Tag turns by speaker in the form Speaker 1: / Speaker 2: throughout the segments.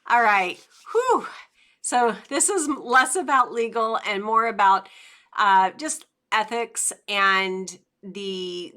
Speaker 1: All right. Whew. So this is less about legal and more about just ethics and the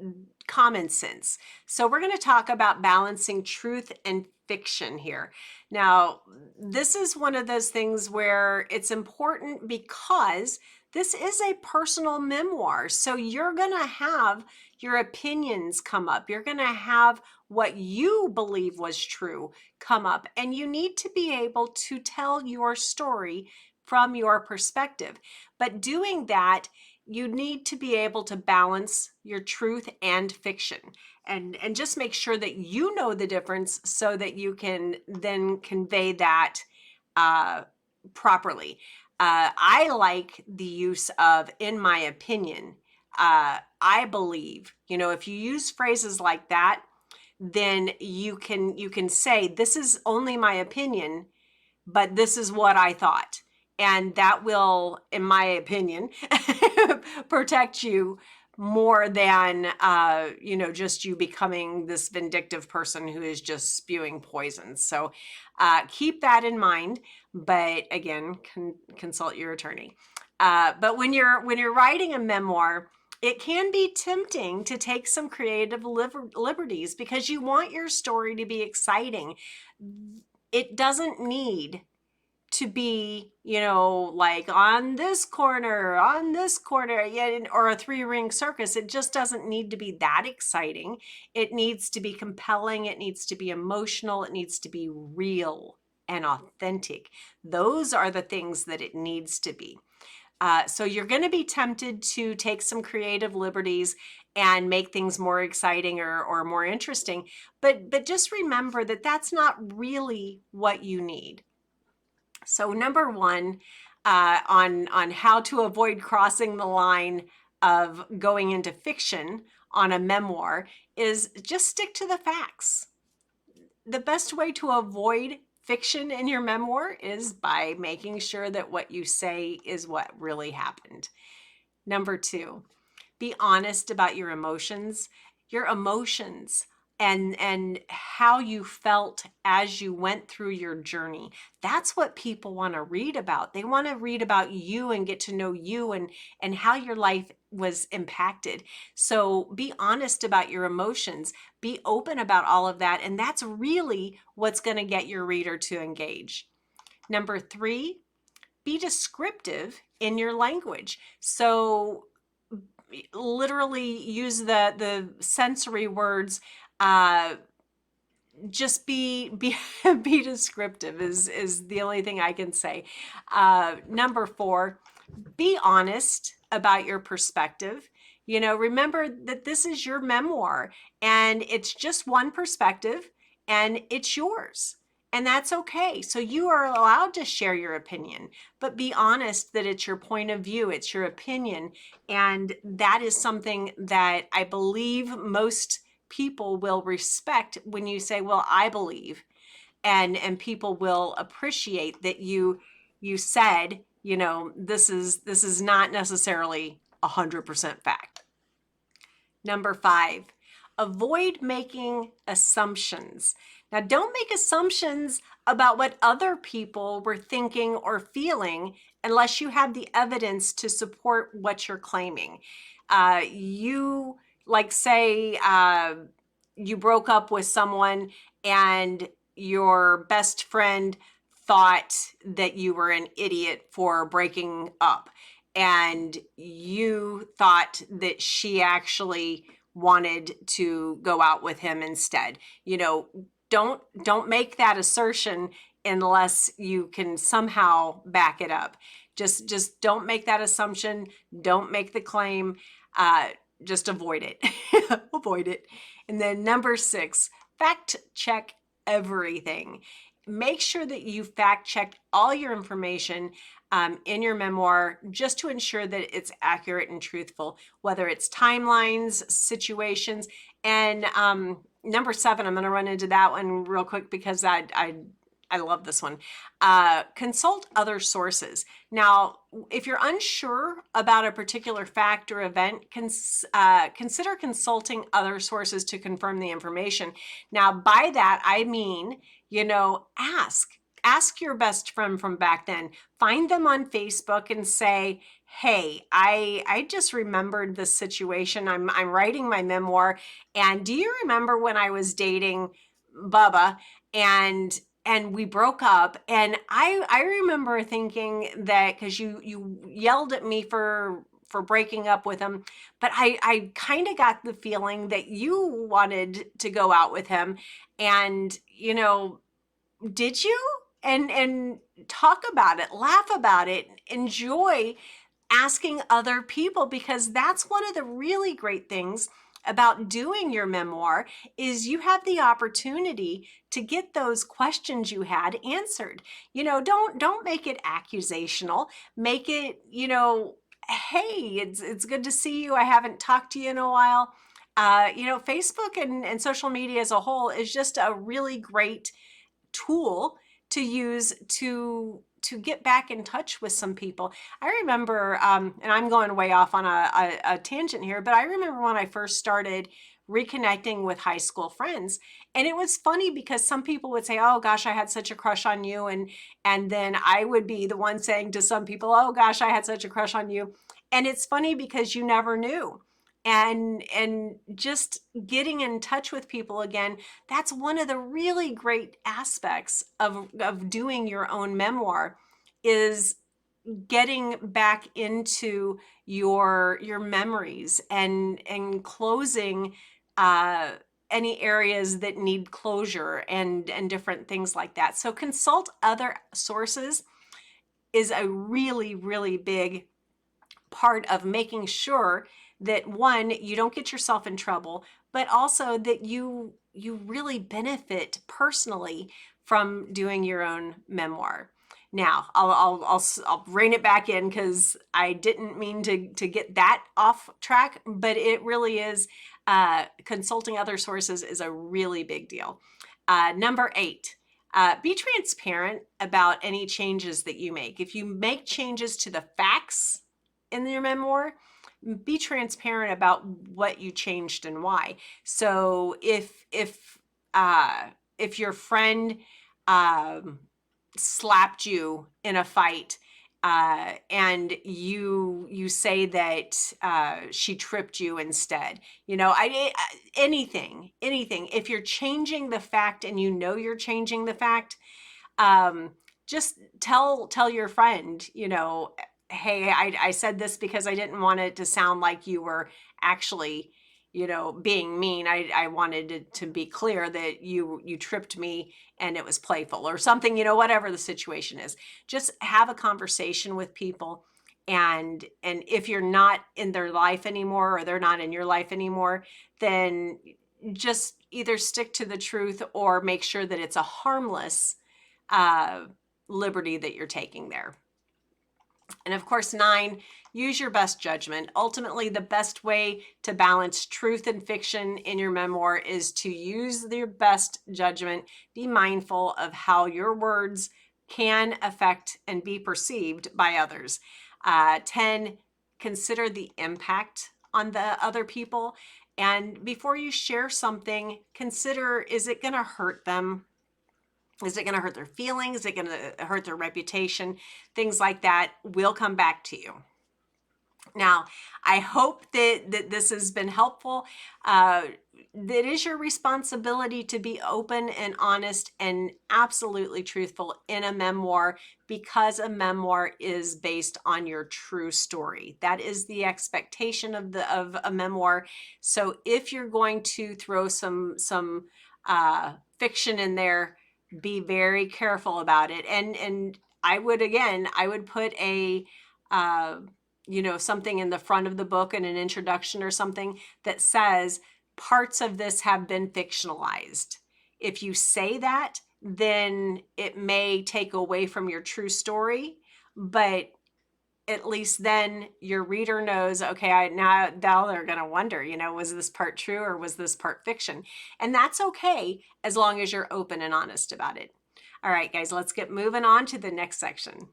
Speaker 1: common sense. So we're going to talk about balancing truth and fiction here. Now, this is one of those things where it's important because this is a personal memoir. So you're going to have your opinions come up. You're going to have what you believe was true come up, and you need to be able to tell your story from your perspective. But doing that, you need to be able to balance your truth and fiction and just make sure that you know the difference so that you can then convey that properly. I like the use of in my opinion. I believe, if you use phrases like that, then you can say this is only my opinion, but this is what I thought. And that will, in my opinion, protect you more than just you becoming this vindictive person who is just spewing poison. So keep that in mind, but again, consult your attorney. But when you're writing a memoir, it can be tempting to take some creative liberties because you want your story to be exciting. It doesn't need to be, like on this corner, yeah, or a three-ring circus. It just doesn't need to be that exciting. It needs to be compelling. It needs to be emotional. It needs to be real and authentic. Those are the things that it needs to be. So you're going to be tempted to take some creative liberties and make things more exciting or more interesting. But just remember that that's not really what you need. So number one, on how to avoid crossing the line of going into fiction on a memoir is just stick to the facts. The best way to avoid fiction in your memoir is by making sure that what you say is what really happened. Number two, be honest about your emotions. Your emotions and how you felt as you went through your journey. That's what people want to read about. They want to read about you and get to know you and how your life was impacted. So be honest about your emotions. Be open about all of that. And that's really what's going to get your reader to engage. Number three, be descriptive in your language. So literally use the sensory words. Just be descriptive is the only thing I can say. Number four, be honest about your perspective. Remember that this is your memoir and it's just one perspective and it's yours. And that's okay. So you are allowed to share your opinion, but be honest that it's your point of view, it's your opinion. And that is something that I believe most people will respect when you say, well, I believe, and people will appreciate that you said, this is not necessarily 100% fact. Number five, avoid making assumptions. Now, don't make assumptions about what other people were thinking or feeling unless you have the evidence to support what you're claiming. You, like, say, you broke up with someone and your best friend thought that you were an idiot for breaking up, and you thought that she actually wanted to go out with him instead. Don't make that assertion unless you can somehow back it up. Just don't make that assumption. Don't make the claim. Just avoid it. Avoid it. And then number six, fact check everything. Make sure that you fact checked all your information in your memoir just to ensure that it's accurate and truthful, whether it's timelines, situations. And number seven, I'm going to run into that one real quick because I love this one. Consult other sources. Now, if you're unsure about a particular fact or event, consider consulting other sources to confirm the information. Now, by that, I mean, ask. ask your best friend from back then, find them on Facebook and say, hey, I just remembered this situation. I'm writing my memoir. And do you remember when I was dating Bubba and we broke up? And I remember thinking that because you yelled at me for breaking up with him, but I kind of got the feeling that you wanted to go out with him. And, did you? And talk about it, laugh about it, enjoy asking other people, because that's one of the really great things about doing your memoir is you have the opportunity to get those questions you had answered. Don't make it accusational. Make it, hey, it's good to see you. I haven't talked to you in a while. Facebook and social media as a whole is just a really great tool to use to get back in touch with some people. I remember, and I'm going way off on a tangent here, but I remember when I first started reconnecting with high school friends, and it was funny because some people would say, "Oh gosh, I had such a crush on you," and then I would be the one saying to some people, "Oh gosh, I had such a crush on you," and it's funny because you never knew. And just getting in touch with people again, that's one of the really great aspects of doing your own memoir, is getting back into your memories and closing uh, any areas that need closure and different things like that. So consult other sources is a really, really big part of making sure that, one, you don't get yourself in trouble, but also that you really benefit personally from doing your own memoir. Now, I'll rein it back in because I didn't mean to get that off track, but it really is, consulting other sources is a really big deal. Number 8, be transparent about any changes that you make. If you make changes to the facts in your memoir, be transparent about what you changed and why. So if your friend slapped you in a fight, and you say that she tripped you instead, anything. If you're changing the fact and you're changing the fact, just tell your friend, hey, I said this because I didn't want it to sound like you were actually, being mean. I wanted it to be clear that you tripped me and it was playful or something, whatever the situation is. Just have a conversation with people. And if you're not in their life anymore or they're not in your life anymore, then just either stick to the truth or make sure that it's a harmless liberty that you're taking there. And of course, 9, use your best judgment. Ultimately, the best way to balance truth and fiction in your memoir is to use your best judgment. Be mindful of how your words can affect and be perceived by others. 10, consider the impact on the other people. And before you share something, consider, is it going to hurt them? Is it going to hurt their feelings? Is it going to hurt their reputation? Things like that will come back to you. Now, I hope that this has been helpful. It is your responsibility to be open and honest and absolutely truthful in a memoir, because a memoir is based on your true story. That is the expectation of a memoir. So if you're going to throw some fiction in there, be very careful about it. And I would put a something in the front of the book and an introduction or something that says parts of this have been fictionalized. If you say that, then it may take away from your true story, but at least then your reader knows, okay, now they're going to wonder, was this part true or was this part fiction? And that's okay as long as you're open and honest about it. All right, guys, let's get moving on to the next section.